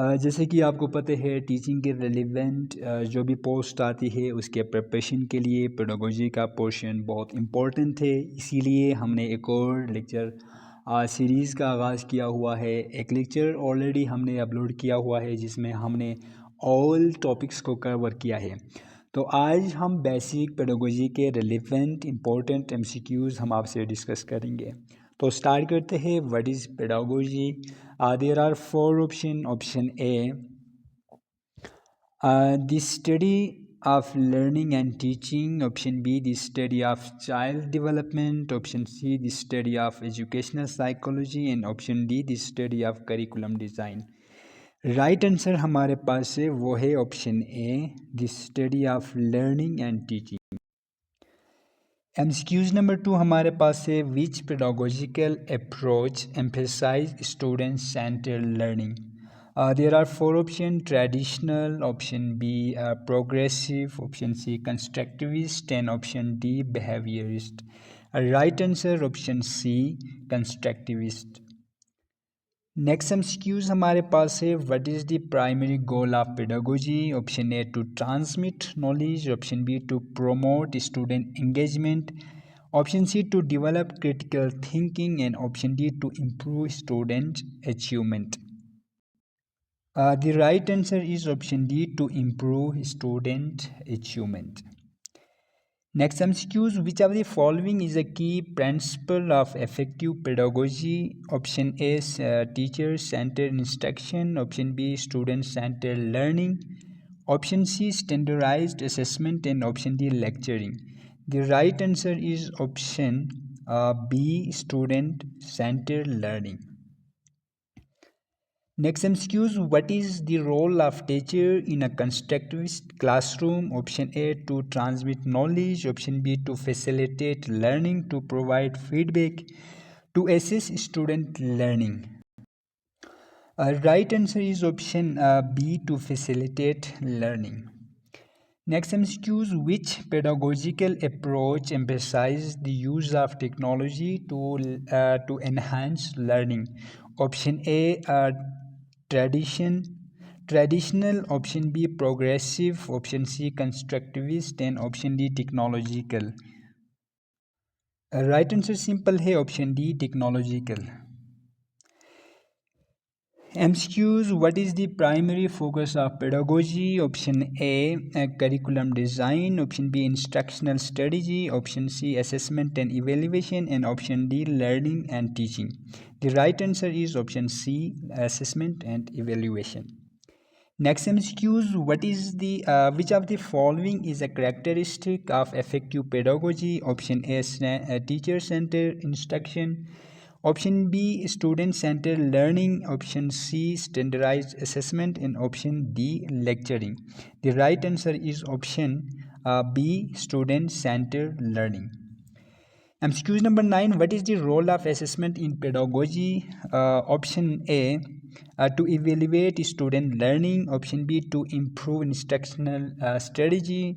जैसे कि आपको पता है टीचिंग के रिलेवेंट जो भी पोस्ट आती है उसके प्रिपरेशन के लिए पेडागोजी का पोर्शन बहुत इम्पोर्टेंट है। इसीलिए हमने एक और लेक्चर सीरीज़ का आगाज़ किया हुआ है। एक लेक्चर ऑलरेडी हमने अपलोड किया हुआ है जिसमें हमने ऑल टॉपिक्स को कवर किया है। तो आज हम बेसिक पेडागोजी के रिलेवेंट इम्पोर्टेंट एमसीक्यूज़ हम आपसे डिस्कस करेंगे। तो स्टार्ट करते हैं। What is pedagogy? There are four option. Option A, the study of learning and teaching. Option B, the study of child development. Option C, the study of educational psychology. And option D, the study of curriculum design. Right answer हमारे पास है वो है option A, the study of learning and teaching. MCQs number 2 हमारे पास है, which pedagogical approach emphasise student centred learning. There are four option. Traditional, option B progressive, option C constructivist and option D behaviourist. Right answer option C constructivist. Next MCQs हमारे पास है, what is the primary goal of pedagogy. Option A to transmit knowledge, option B to promote student engagement, option C to develop critical thinking and option D to improve student achievement. The right answer is option D, to improve student achievement. Next MCQs, which of the following is a key principle of effective pedagogy? Option A is teacher-centered instruction, option B student-centered learning, option C standardized assessment and option D lecturing. The right answer is option B student-centered learning. Next MCQs, what is the role of teacher in a constructivist classroom? Option A to transmit knowledge, option B to facilitate learning, to provide feedback, to assess student learning. Right answer is option B, to facilitate learning. Next MCQs, which pedagogical approach emphasizes the use of technology to enhance learning? Option A traditional, option B progressive, option C constructivist and option D technological. Right answer simple है option D technological. MCQs, what is the primary focus of pedagogy? Option A curriculum design, option B instructional strategy, option C assessment and evaluation and option D learning and teaching. The right answer is option C assessment and evaluation. Next MCQs, what is the which of the following is a characteristic of effective pedagogy? Option A teacher centered instruction, option B student centered learning, option C standardized assessment and option D lecturing. The right answer is option B student centered learning. MCQ number 9, what is the role of assessment in pedagogy? Option A to evaluate student learning, option B to improve instructional strategy,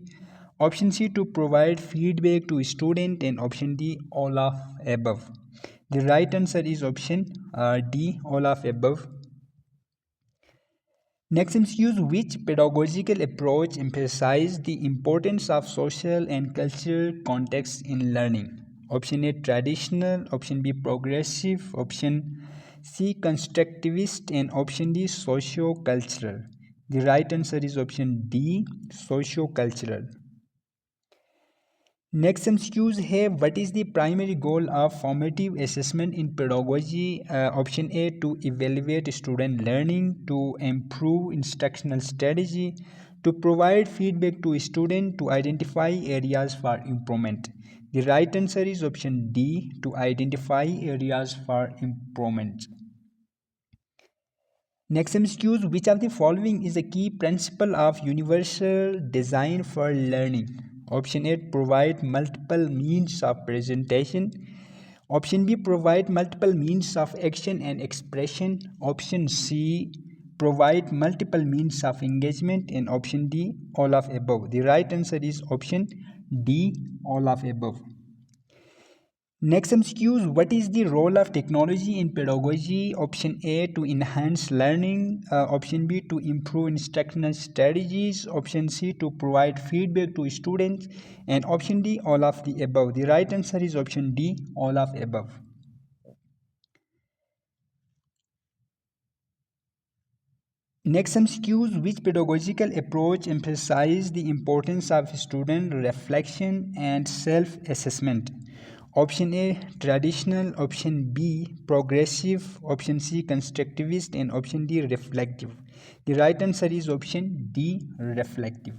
option C to provide feedback to student and option D all of above. The right answer is option D, all of above. Next MCQs, which pedagogical approach emphasizes the importance of social and cultural context in learning? Option A traditional, option B progressive, option C constructivist and option D socio-cultural. The right answer is option D, socio-cultural. Next MCQs है, what is the primary goal of formative assessment in pedagogy? Option A to evaluate student learning, to improve instructional strategy, to provide feedback to student, to identify areas for improvement. The right answer is option D, to identify areas for improvement. Next MCQs, which of the following is a key principle of universal design for learning? Option A provide multiple means of presentation, option B provide multiple means of action and expression, option C provide multiple means of engagement and option D all of above. The right answer is option D, all of above. Next MCQs, what is the role of technology in pedagogy? Option A, to enhance learning. Option B, to improve instructional strategies. Option C, to provide feedback to students. And option D, all of the above. The right answer is option D, all of above. Next MCQs, which pedagogical approach emphasizes the importance of student reflection and self-assessment? Option A, traditional. Option B, progressive. Option C, constructivist. And option D, reflective. The right answer is option D, reflective.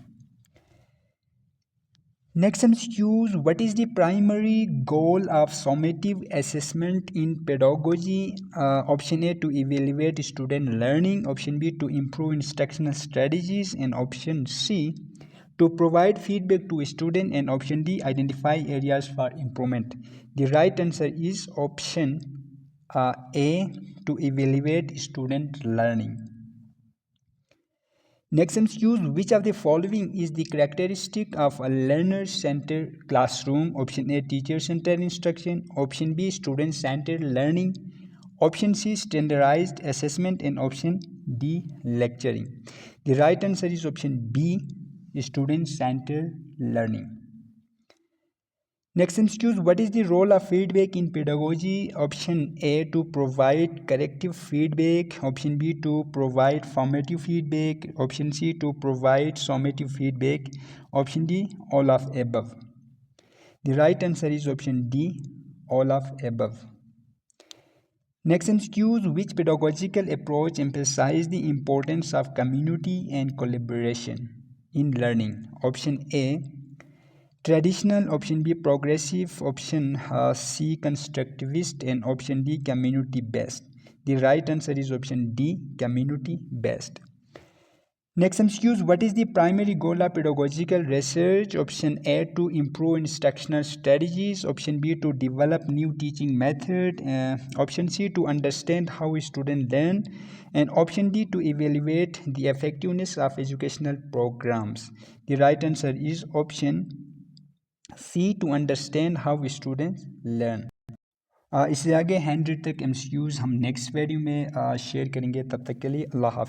Next MCQs, what is the primary goal of summative assessment in pedagogy? Option A, to evaluate student learning. Option B, to improve instructional strategies. And option C, to provide feedback to student. And option D, identify areas for improvement. The right answer is option A, to evaluate student learning. Next MCQs, which of the following is the characteristic of a learner-centered classroom? Option A, teacher-centered instruction. Option B, student-centered learning. Option C, standardized assessment. And option D, lecturing. The right answer is option B, student-centered learning. Next MCQs, what is the role of feedback in pedagogy? Option A, to provide corrective feedback. Option B, to provide formative feedback. Option C, to provide summative feedback. Option D, all of above. The right answer is option D, all of above. Next MCQs, which pedagogical approach emphasizes the importance of community and collaboration in learning? Option A, traditional. Option B, progressive. Option C, constructivist. And option D, community based. The right answer is option D, community based. Next MCQs, what is the primary goal of pedagogical research? Option A, to improve instructional strategies. Option B, to develop new teaching method. Option C, to understand how students learn. And option D, to evaluate the effectiveness of educational programs. The right answer is option C, to understand how students learn. इससे आगे hand written MCQs हम next video में share करेंगे। तब तक के लिए अल्लाह हाफ़िज़।